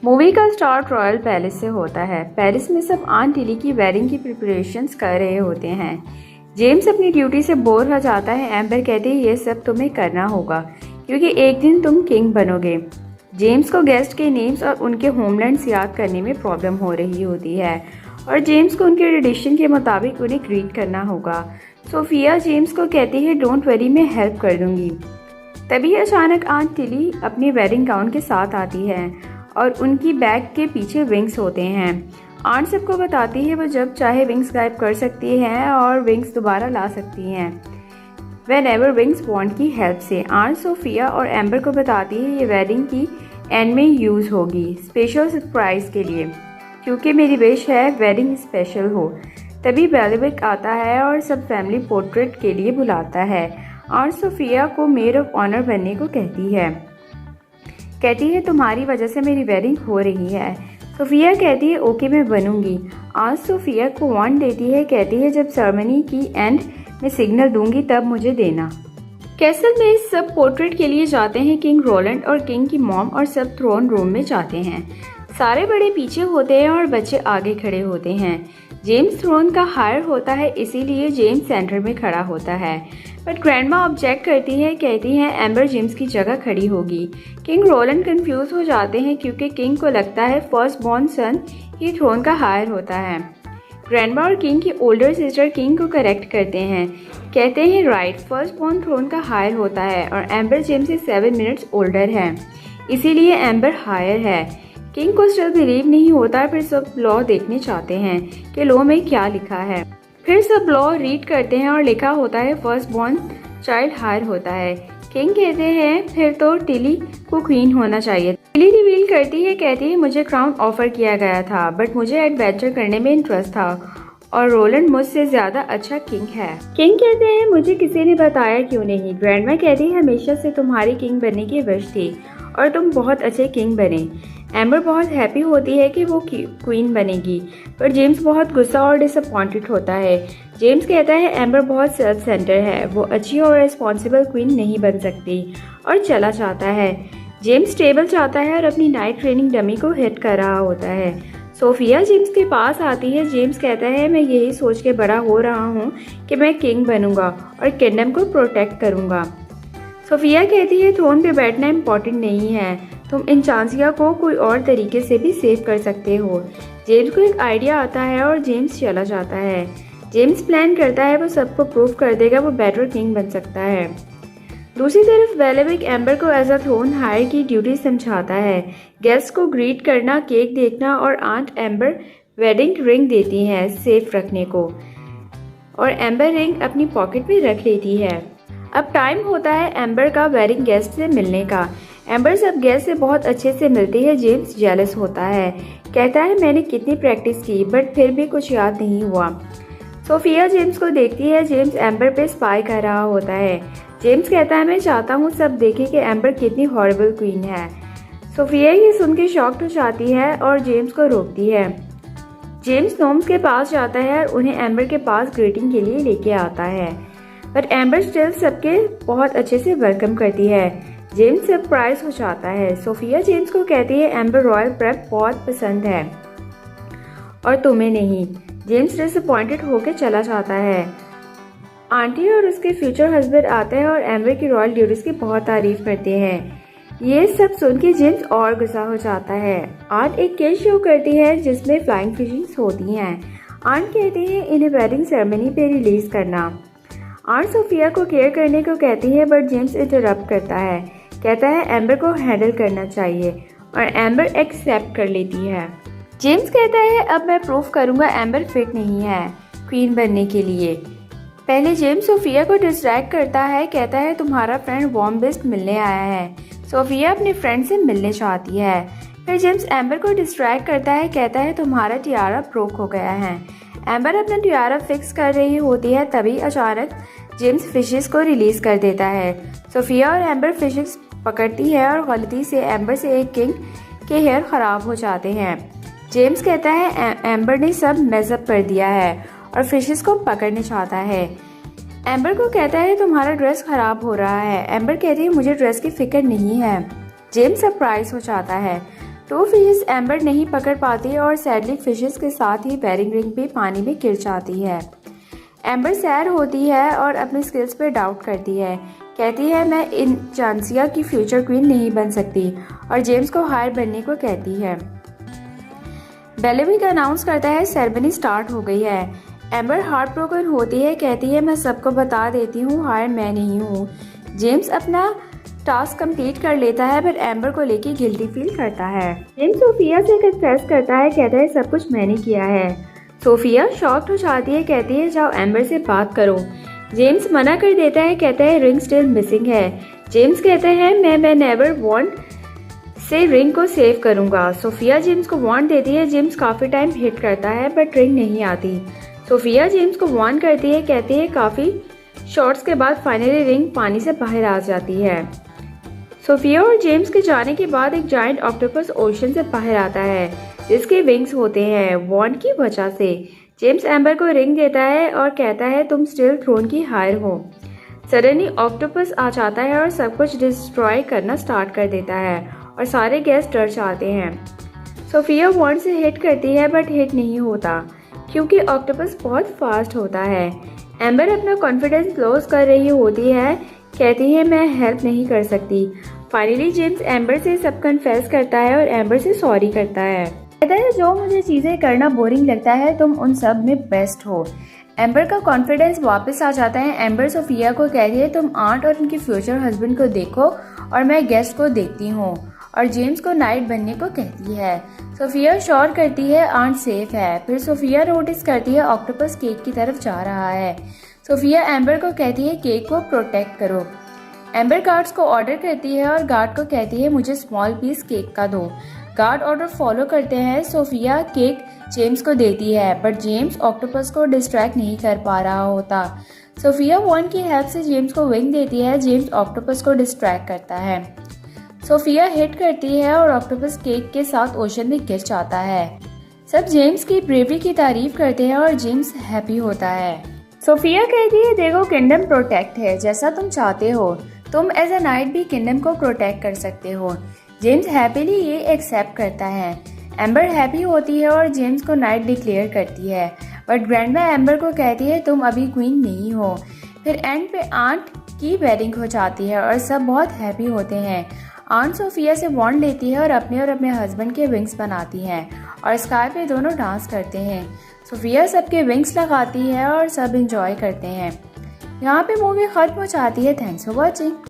Movie का start royal palace से होता है। पेरिस में सब आंट टिली की वेडिंग की प्रिपरेशंस कर रहे होते हैं। जेम्स अपनी ड्यूटी से बोर हो जाता है। एम्बर कहती है ये सब तुम्हें करना होगा क्योंकि एक दिन तुम किंग बनोगे। जेम्स को गेस्ट के नेम्स और उनके होमलैंड्स याद करने में प्रॉब्लम हो रही होती है और जेम्स को उनके ट्रेडिशन के मुताबिक उन्हें ग्रीट करना होगा। सोफिया जेम्स को कहती है डोंट वरी, मैं हेल्प कर दूंगी। तभी अचानक आंट टिली अपनी वेडिंग गाउन के साथ आती है और उनकी बैग के पीछे विंग्स होते हैं। आंट सबको बताती है वो जब चाहे विंग्स गायब कर सकती हैं और विंग्स दोबारा ला सकती हैं व्हेनेवर विंग्स वांट की हेल्प से। आंट सोफिया और एम्बर को बताती है ये वेडिंग की एंड में यूज़ होगी स्पेशल सरप्राइज के लिए, क्योंकि मेरी विश है वेडिंग स्पेशल हो। तभी बेलिविक आता है और सब फैमिली पोर्ट्रेट के लिए बुलाता है। आंट सोफिया को मेड ऑफ ऑनर बनने को कहती है तुम्हारी वजह से मेरी वेडिंग हो रही है। सोफिया कहती है ओके मैं बनूंगी। आंट सोफिया को वार्न देती है, कहती है जब सेरेमनी की एंड में सिग्नल दूंगी तब मुझे देना। कैसल में सब पोर्ट्रेट के लिए जाते हैं। किंग रोलैंड और किंग की मॉम और सब थ्रोन रूम में जाते हैं। सारे बड़े पीछे होते हैं और बच्चे आगे खड़े होते हैं। जेम्स थ्रोन का हायर होता है, इसीलिए जेम्स सेंटर में खड़ा होता है। बट ग्रैंडमा ऑब्जेक्ट करती है, कहती हैं एम्बर जेम्स की जगह खड़ी होगी। किंग रोलैंड कंफ्यूज हो जाते हैं क्योंकि किंग को लगता है फर्स्ट बॉर्न सन ही थ्रोन का हायर होता है। ग्रैंडमा और किंग की ओल्डर सिस्टर किंग को करेक्ट करते हैं, कहते हैं राइट फर्स्ट बॉर्न थ्रोन का हायर होता है और एम्बर जेम्स से 7 मिनट्स ओल्डर है, इसीलिए एम्बर हायर है। किंग को स्टिल बिलीव नहीं होता, फिर सब लॉ देखने चाहते हैं कि लॉ में क्या लिखा है। फिर सब लॉ रीड करते हैं और लिखा होता है फर्स्ट बॉर्न चाइल्ड हायर होता है। किंग कहते हैं फिर तो टिली को क्वीन होना चाहिए। टिली रिवील करती है, कहती है मुझे क्राउन ऑफर किया गया था बट मुझे एडवेंचर करने में इंटरेस्ट था और रोलैंड मुझसे ज्यादा अच्छा किंग है। किंग कहते हैं मुझे किसी ने बताया क्यों नहीं। ग्रैंडमा कहती है हमेशा से तुम्हारी किंग बनने की विश थी और तुम बहुत अच्छे किंग बने। एम्बर बहुत हैप्पी होती है कि वो क्वीन बनेगी, पर जेम्स बहुत गुस्सा और डिसअपॉइंटेड होता है। जेम्स कहता है एम्बर बहुत सेल्फ सेंटर है, वो अच्छी और रिस्पॉन्सिबल क्वीन नहीं बन सकती और चला जाता है। जेम्स टेबल चाहता है और अपनी नाइट ट्रेनिंग डमी को हिट कर रहा होता है। सोफिया जेम्स के पास आती है। जेम्स कहता है मैं यही सोच के बड़ा हो रहा हूँ कि मैं किंग बनूंगा और किंगडम को प्रोटेक्ट करूंगा। सोफिया कहती है थ्रोन पे बैठना इम्पोर्टेंट नहीं है, तुम इंचांसिया को कोई और तरीके से भी सेव कर सकते हो। जेम्स को एक आइडिया आता है और जेम्स चला जाता है। जेम्स प्लान करता है वो सबको प्रूव कर देगा वो बेटर किंग बन सकता है। दूसरी तरफ बेलिविक एम्बर को एज अ थ्रोन हायर की ड्यूटी समझाता है, गेस्ट को ग्रीट करना, केक देखना और आंट एम्बर वेडिंग रिंग देती है सेफ रखने को और एम्बर रिंग अपनी पॉकेट में रख लेती है। अब टाइम होता है एम्बर का वेडिंग गेस्ट से मिलने का। एम्बर सब गेस्ट से बहुत अच्छे से मिलती है। जेम्स जेलस होता है, कहता है मैंने कितनी प्रैक्टिस की बट फिर भी कुछ याद नहीं हुआ। सोफिया जेम्स को देखती है। जेम्स एम्बर पे स्पाई कर रहा होता है। जेम्स कहता है मैं चाहता हूँ सब देखें कि एम्बर कितनी हॉरिबल क्वीन है। सोफिया ये सुन के शॉक्ड हो जाती है और जेम्स को रोकती है। जेम्स नोम्स के पास जाता है और उन्हें एम्बर के पास ग्रीटिंग के लिए लेके आता है, बट एम्बर स्टिल सबके बहुत अच्छे से वेलकम करती है। जेम्स सरप्राइज हो जाता है। सोफिया जेम्स को कहती है एम्बर रॉयल प्रेप बहुत पसंद है और तुम्हें नहीं। जेम्स डिसअपॉइंटेड होकर चला जाता है। आंटी और उसके फ्यूचर हस्बैंड आते हैं और एम्बर की रॉयल ड्यूटीज की बहुत तारीफ करते हैं। ये सब सुन के जेम्स और गुस्सा हो जाता है। आंट एक केस शो करती है जिसमें फ्लाइंग फिशेस होती हैं। आंट कहती है इन्हें वेडिंग सेरेमनी पे रिलीज करना। आंट सोफिया को केयर करने को कहती है बट जेम्स इंटरप्ट करता है, कहता है एम्बर को हैंडल करना चाहिए और एम्बर एक्सेप्ट कर लेती है। जेम्स कहता है अब मैं प्रूफ करूंगा एम्बर फिट नहीं है क्वीन बनने के लिए। पहले जेम्स सोफिया को डिस्ट्रैक्ट करता है, कहता है तुम्हारा फ्रेंड वॉम्बिस्ट मिलने आया है। सोफिया अपने फ्रेंड से मिलने चाहती है। फिर जेम्स एम्बर को डिस्ट्रैक्ट करता है, कहता है तुम्हारा टियारा ब्रोक हो गया है। एम्बर अपना टियारा फिक्स कर रही होती है, तभी अचानक जेम्स फिशेस को रिलीज कर देता है। सोफिया और एम्बर फिशेस पकड़ती है और गलती से एम्बर से एक किंग के हेयर खराब हो जाते हैं। जेम्स कहता है एम्बर ने सब मेजअप कर दिया है और फिशेस को पकड़ने चाहता है। एम्बर को कहता है तुम्हारा ड्रेस खराब हो रहा है। एम्बर कहती है मुझे ड्रेस की फिक्र नहीं है। जेम्स सरप्राइज हो जाता है। 2 फिशेस एम्बर नहीं पकड़ पाती और सैडली फिशेस के साथ ही वेडिंग रिंग भी पानी में गिर जाती है। एम्बर सैड होती है और अपनी स्किल्स पर डाउट करती है। कहती है मैं इन चांसिया की फ्यूचर क्वीन नहीं बन सकती और जेम्स को हायर बनने को कहती है। बेलेविक अनाउंस करता है सेरेमनी स्टार्ट हो गई है। एम्बर हार्ट ब्रोकन होती है, कहती है मैं सबको बता देती हूँ हायर मैं नहीं हूँ। जेम्स अपना टास्क कंप्लीट कर लेता है बट एम्बर को लेके गिल्टी फील करता है। जेम्स सोफिया से कन्फेस करता है, कहता है सब कुछ मैंने किया है। सोफिया शॉक्ड हो जाती है, कहती है जाओ एम्बर से बात करो। जेम्स मना कर देता है, कहता है रिंग स्टिल मिसिंग है। जेम्स कहता है मैं नेवर वांट से रिंग को सेव करूंगा। सोफिया जेम्स को वार्न देती है। जेम्स काफी टाइम हिट करता है बट रिंग नहीं आती। सोफिया जेम्स को वार्न करती है, कहती है काफी शॉट्स के बाद फाइनली रिंग पानी से बाहर आ जाती है। सोफिया और जेम्स के जाने के बाद एक जायंट ऑक्टोपस ओशन से बाहर आता है जिसके विंग्स होते हैं वॉन्ड की वजह से। जेम्स एम्बर को रिंग देता है और कहता है तुम स्टिल थ्रोन की हायर हो। सडनली ऑक्टोपस आ जाता है और सब कुछ डिस्ट्रॉय करना स्टार्ट कर देता है और सारे गेस्ट डर जाते हैं। सोफिया वॉन्ड से हिट करती है बट हिट नहीं होता क्योंकि ऑक्टोपस बहुत फास्ट होता है। एम्बर अपना कॉन्फिडेंस लॉस कर रही होती है, कहती है मैं हेल्प नहीं कर सकती। फाइनली जेम्स एम्बर से सब कन्फेस करता है और एम्बर से सॉरी करता है। कहता है जो मुझे चीज़ें करना बोरिंग लगता है तुम उन सब में बेस्ट हो। एम्बर का कॉन्फिडेंस वापस आ जाता है। एम्बर सोफिया को कहती है तुम आंट और उनके फ्यूचर हस्बैंड को देखो और मैं गेस्ट को देखती हूँ, और जेम्स को नाइट बनने को कहती है। सोफिया श्योर करती है आंट सेफ है। फिर सोफिया नोटिस करती है ऑक्टोपस केक की तरफ जा रहा है। सोफिया एम्बर को कहती है केक को प्रोटेक्ट करो। एम्बर गार्ड्स को ऑर्डर करती है और गार्ड को कहती है मुझे स्मॉल पीस केक का दो। गार्ड ऑर्डर फॉलो करते हैं। सोफिया केक जेम्स को देती है बट जेम्स ऑक्टोपस को डिस्ट्रैक्ट नहीं कर पा रहा होता। सोफिया वॉन्ड की हेल्प से जेम्स को विंग देती है। जेम्स ऑक्टोपस को डिस्ट्रैक्ट करता है। सोफिया हिट करती है और ऑक्टोपस केक के साथ ओशन में गिर जाता है। सब जेम्स की ब्रेवरी की तारीफ करते हैं और जेम्स हैप्पी होता है। सोफिया कहती है देखो किंगडम प्रोटेक्ट है, जैसा तुम चाहते हो तुम एज अ नाइट भी किंगडम को प्रोटेक्ट कर सकते हो। जेम्स हैप्पीली ये एक्सेप्ट करता है। एम्बर हैप्पी होती है और जेम्स को नाइट डिक्लेयर करती है बट ग्रैंडमा एम्बर को कहती है तुम अभी क्वीन नहीं हो। फिर एंड पे आंट की वेडिंग हो जाती है और सब बहुत हैप्पी होते हैं। आंट सोफिया से वॉन्ड लेती है और अपने हस्बैंड के विंग्स बनाती हैं और स्काई पे दोनों डांस करते हैं। सोफिया सबके विंग्स लगाती है और सब एंजॉय करते हैं। यहाँ पे मूवी खत्म हो जाती है। Thanks for watching.